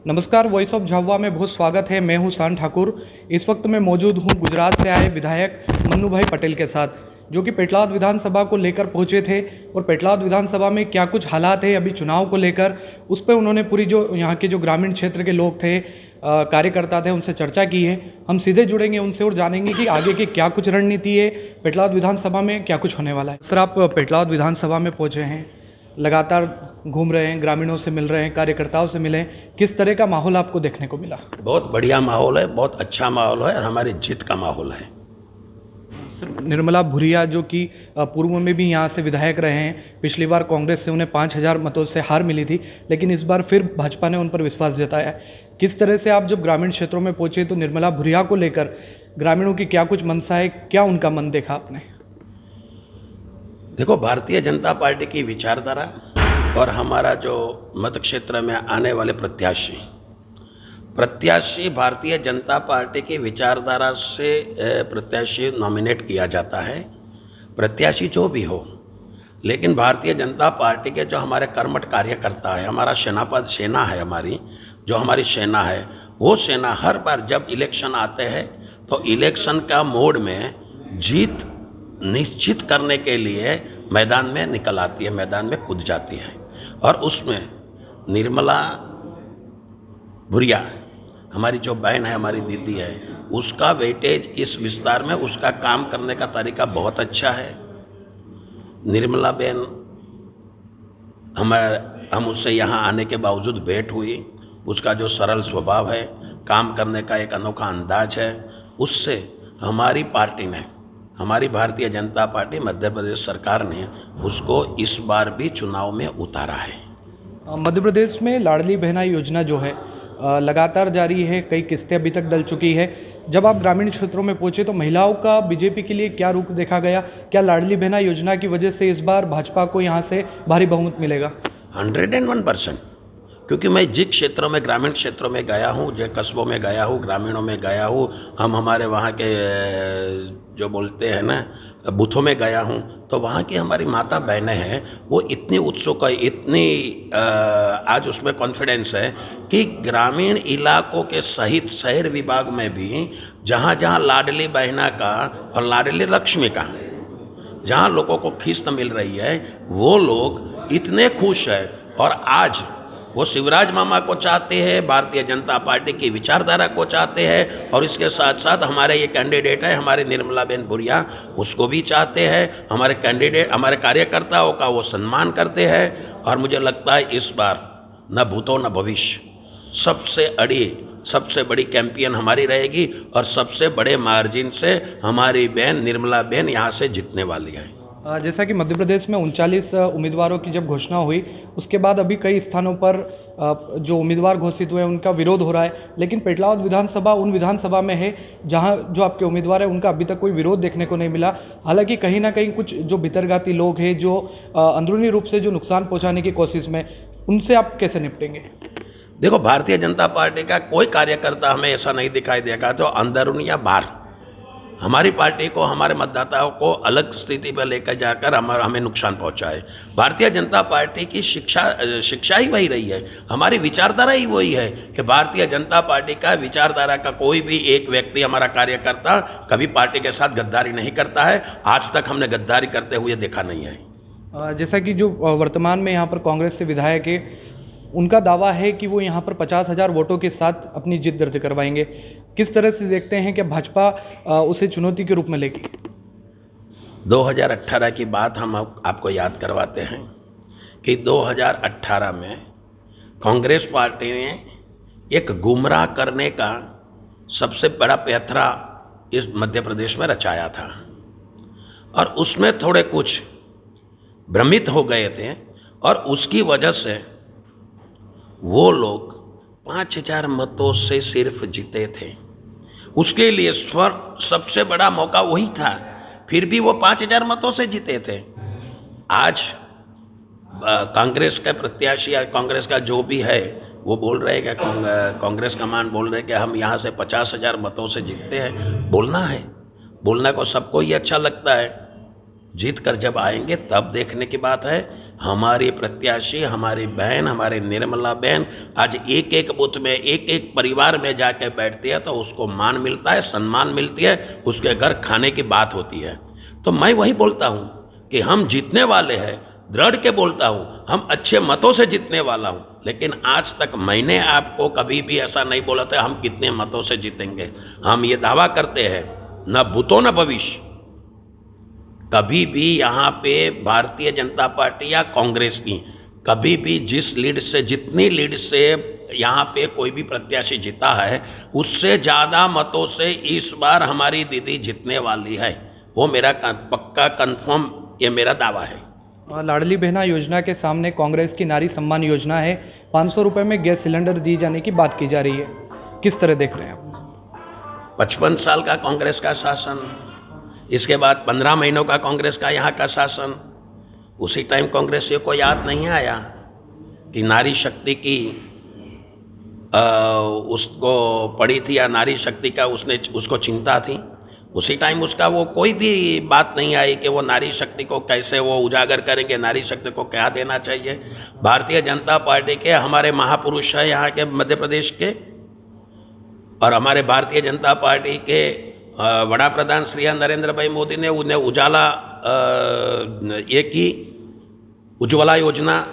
नमस्कार, voice of Jhabua में बहुत स्वागत है। मैं हूं शान ठाकुर। इस वक्त मैं मौजूद हूं गुजरात से आए विधायक मन्नू भाई पटेल के साथ, जो कि पेटलाद विधानसभा को लेकर पहुंचे थे और पेटलाद विधानसभा में क्या कुछ हालात है अभी चुनाव को लेकर, उस पर उन्होंने पूरी जो यहाँ के जो ग्रामीण क्षेत्र के लोग थे, कार्यकर्ता थे, उनसे चर्चा की है। हम सीधे जुड़ेंगे उनसे और जानेंगे कि आगे की क्या कुछ रणनीति है, पेटलाद विधानसभा में क्या कुछ होने वाला है। सर, आप पेटलाद विधानसभा में पहुँचे हैं, लगातार घूम रहे हैं, ग्रामीणों से मिल रहे हैं, कार्यकर्ताओं से मिले हैं, किस तरह का माहौल आपको देखने को मिला? बहुत बढ़िया माहौल है, बहुत अच्छा माहौल है और हमारी जीत का माहौल है। सर, निर्मला भूरिया जो कि पूर्व में भी यहाँ से विधायक रहे हैं, पिछली बार कांग्रेस से उन्हें 5,000 मतों से हार मिली थी, लेकिन इस बार फिर भाजपा ने उन पर विश्वास जताया है। किस तरह से आप जब ग्रामीण क्षेत्रों में पहुंचे तो निर्मला भूरिया को लेकर ग्रामीणों की क्या कुछ मंशा है, क्या उनका मन देखा आपने? देखो, भारतीय जनता पार्टी की विचारधारा और हमारा जो मत क्षेत्र में आने वाले प्रत्याशी भारतीय जनता पार्टी की विचारधारा से प्रत्याशी नॉमिनेट किया जाता है, प्रत्याशी जो भी हो। लेकिन भारतीय जनता पार्टी के जो हमारे कर्मठ कार्यकर्ता है, हमारा सेना है, हमारी सेना है, वो सेना हर बार जब इलेक्शन आते हैं तो इलेक्शन का मोड में जीत निश्चित करने के लिए मैदान में निकल आती है, मैदान में कूद जाती है। और उसमें निर्मला भूरिया, हमारी जो बहन है, हमारी दीदी है, उसका वेटेज इस विस्तार में, उसका काम करने का तरीका बहुत अच्छा है। निर्मला बहन, हम उससे यहाँ आने के बावजूद भेंट हुई, उसका जो सरल स्वभाव है, काम करने का एक अनोखा अंदाज है, उससे हमारी पार्टी ने, हमारी भारतीय जनता पार्टी मध्य प्रदेश सरकार ने उसको इस बार भी चुनाव में उतारा है। मध्य प्रदेश में लाडली बहना योजना जो है लगातार जारी है, कई किस्तें अभी तक डल चुकी है। जब आप ग्रामीण क्षेत्रों में पहुंचे तो महिलाओं का बीजेपी के लिए क्या रुख देखा गया? क्या लाडली बहना योजना की वजह से इस बार भाजपा को यहां से भारी बहुमत मिलेगा? 101%, क्योंकि मैं जिस क्षेत्रों में, ग्रामीण क्षेत्रों में गया हूँ, जो कस्बों में गया हूँ, ग्रामीणों में गया हूँ, हमारे वहाँ के जो बोलते हैं ना बूथों में गया हूँ, तो वहाँ की हमारी माता बहनें हैं, वो इतनी उत्सुक है, इतनी आज उसमें कॉन्फिडेंस है कि ग्रामीण इलाकों के सहित शहर विभाग में भी जहाँ जहाँ लाडली बहना का और लाडली लक्ष्मी का जहाँ लोगों को किस्त मिल रही है, वो लोग इतने खुश हैं। और आज वो शिवराज मामा को चाहते हैं, भारतीय जनता पार्टी की विचारधारा को चाहते हैं, और इसके साथ साथ हमारे ये कैंडिडेट है, हमारे निर्मला बहन भूरिया, उसको भी चाहते हैं। हमारे कैंडिडेट, हमारे कार्यकर्ताओं का वो सम्मान करते हैं। और मुझे लगता है इस बार न भूतो न भविष्य, सबसे बड़ी कैंपियन हमारी रहेगी और सबसे बड़े मार्जिन से हमारी बहन निर्मला बहन यहाँ से जीतने वाली है। जैसा कि मध्य प्रदेश में 39 उम्मीदवारों की जब घोषणा हुई, उसके बाद अभी कई स्थानों पर जो उम्मीदवार घोषित हुए उनका विरोध हो रहा है, लेकिन पेटलाद विधानसभा उन विधानसभा में है जहां जो आपके उम्मीदवार है उनका अभी तक कोई विरोध देखने को नहीं मिला। हालांकि कहीं ना कहीं कुछ जो भीतरघाती लोग हैं, जो अंदरूनी रूप से जो नुकसान पहुँचाने की कोशिश में, उनसे आप कैसे निपटेंगे? देखो, भारतीय जनता पार्टी का कोई कार्यकर्ता हमें ऐसा नहीं दिखाई देगा जो अंदरूनी या बाहर हमारी पार्टी को, हमारे मतदाताओं को अलग स्थिति पर लेकर जाकर हमें नुकसान पहुंचाए। भारतीय जनता पार्टी की शिक्षा ही वही रही है, हमारी विचारधारा ही वही है कि भारतीय जनता पार्टी का विचारधारा का कोई भी एक व्यक्ति, हमारा कार्यकर्ता कभी पार्टी के साथ गद्दारी नहीं करता है। आज तक हमने गद्दारी करते हुए देखा नहीं है। जैसा कि जो वर्तमान में यहाँ पर कांग्रेस से विधायक है, उनका दावा है कि वो यहाँ पर 50,000 वोटों के साथ अपनी जीत दर्ज करवाएंगे। किस तरह से देखते हैं कि भाजपा उसे चुनौती के रूप में लेगी? 2018 की बात हम आपको याद करवाते हैं कि 2018 में कांग्रेस पार्टी ने एक गुमराह करने का सबसे बड़ा पैंतरा इस मध्य प्रदेश में रचाया था, और उसमें थोड़े कुछ भ्रमित हो गए थे, और उसकी वजह से वो लोग 5,000 मतों से सिर्फ जीते थे। उसके लिए सबसे बड़ा मौका वही था, फिर भी वो 5,000 मतों से जीते थे। आज कांग्रेस का प्रत्याशी या कांग्रेस का जो भी है, वो बोल रहे हैं कि कांग्रेस कमान बोल रहे हैं कि हम यहाँ से 50,000 मतों से जीतते हैं। बोलना को सबको ही अच्छा लगता है, जीत कर जब आएंगे तब देखने की बात है। हमारी प्रत्याशी, हमारी बहन, हमारी निर्मला बहन आज एक एक बूथ में, एक एक परिवार में जाके बैठती है तो उसको मान मिलता है, सम्मान मिलती है, उसके घर खाने की बात होती है। तो मैं वही बोलता हूँ कि हम जीतने वाले हैं, दृढ़ के बोलता हूँ, हम अच्छे मतों से जीतने वाला हूँ। लेकिन आज तक मैंने आपको कभी भी ऐसा नहीं बोला था हम कितने मतों से जीतेंगे। हम ये दावा करते हैं, न भूतो न भविष्य, कभी भी यहाँ पे भारतीय जनता पार्टी या कांग्रेस की कभी भी जिस लीड से, जितनी लीड से यहाँ पे कोई भी प्रत्याशी जीता है, उससे ज़्यादा मतों से इस बार हमारी दीदी जीतने वाली है। वो मेरा पक्का कंफर्म ये मेरा दावा है। लाडली बहना योजना के सामने कांग्रेस की नारी सम्मान योजना है, 500 रुपये में गैस सिलेंडर दिए जाने की बात की जा रही है, किस तरह देख रहे हैं आप? 55 साल का कांग्रेस का शासन, इसके बाद 15 महीनों का कांग्रेस का यहाँ का शासन, उसी टाइम कांग्रेसियों को याद नहीं आया कि नारी शक्ति की उसको पड़ी थी या नारी शक्ति का उसको चिंता थी। उसी टाइम उसका वो कोई भी बात नहीं आई कि वो नारी शक्ति को कैसे वो उजागर करेंगे, नारी शक्ति को क्या देना चाहिए। भारतीय जनता पार्टी के हमारे महापुरुष है यहाँ के मध्य प्रदेश के, और हमारे भारतीय जनता पार्टी के वड़ा प्रधान श्री नरेंद्र भाई मोदी ने उन्हें उजाला ये की, उज्ज्वला योजना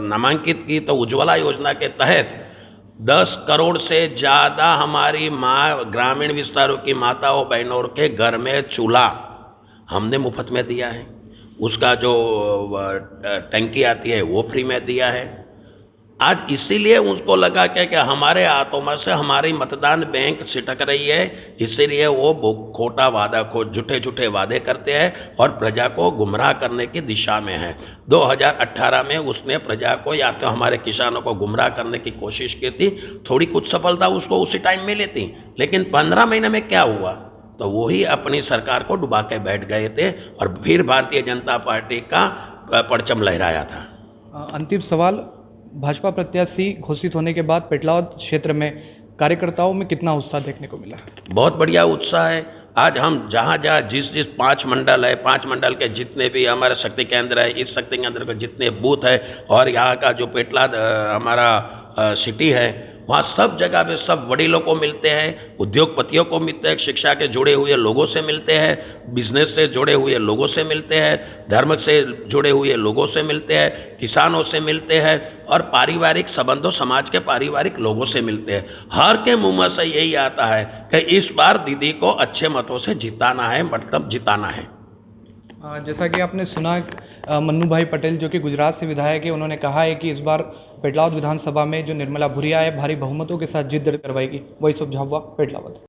नामांकित की। तो उज्ज्वला योजना के तहत 10 करोड़ से ज़्यादा हमारी माँ ग्रामीण विस्तारों की माताओं बहनों के घर में चूल्हा हमने मुफ्त में दिया है। उसका जो टंकी आती है वो फ्री में दिया है। आज इसीलिए उसको लगा कि हमारे हाथों में से हमारी मतदान बैंक छिटक रही है, इसीलिए वो खोटा वादा को झूठे वादे करते हैं और प्रजा को गुमराह करने की दिशा में है। 2018 में उसने प्रजा को या तो हमारे किसानों को गुमराह करने की कोशिश की थी, थोड़ी कुछ सफलता उसको उसी टाइम मिली थी, लेकिन 15 महीने में क्या हुआ, तो वही अपनी सरकार को डुबा के बैठ गए थे और फिर भारतीय जनता पार्टी का परचम लहराया था। अंतिम सवाल, भाजपा प्रत्याशी घोषित होने के बाद पेटलाद क्षेत्र में कार्यकर्ताओं में कितना उत्साह देखने को मिला? बहुत बढ़िया उत्साह है। आज हम जहाँ जहाँ जिस 5 मंडल है, 5 मंडल के जितने भी हमारे शक्ति केंद्र है, इस शक्ति केंद्र के जितने बूथ है और यहाँ का जो पेटलाद हमारा सिटी है, वहाँ सब जगह पे सब वडीलों को मिलते हैं, उद्योगपतियों को मिलते हैं, शिक्षा के जुड़े हुए लोगों से मिलते हैं, बिजनेस से जुड़े हुए लोगों से मिलते हैं, धर्म से जुड़े हुए लोगों से मिलते हैं, किसानों से मिलते हैं और पारिवारिक संबंधों, समाज के पारिवारिक लोगों से मिलते हैं। हर के मुंह में से यही आता है कि इस बार दीदी को अच्छे मतों से जिताना है, मतलब जिताना है। जैसा कि आपने सुना, मन्नू भाई पटेल जो कि गुजरात से विधायक है, उन्होंने कहा है कि इस बार पेटलाद विधानसभा में जो निर्मला भूरिया है भारी बहुमतों के साथ जीत दर्ज करवाएगी। वही सब झाबुआ पेटलाद।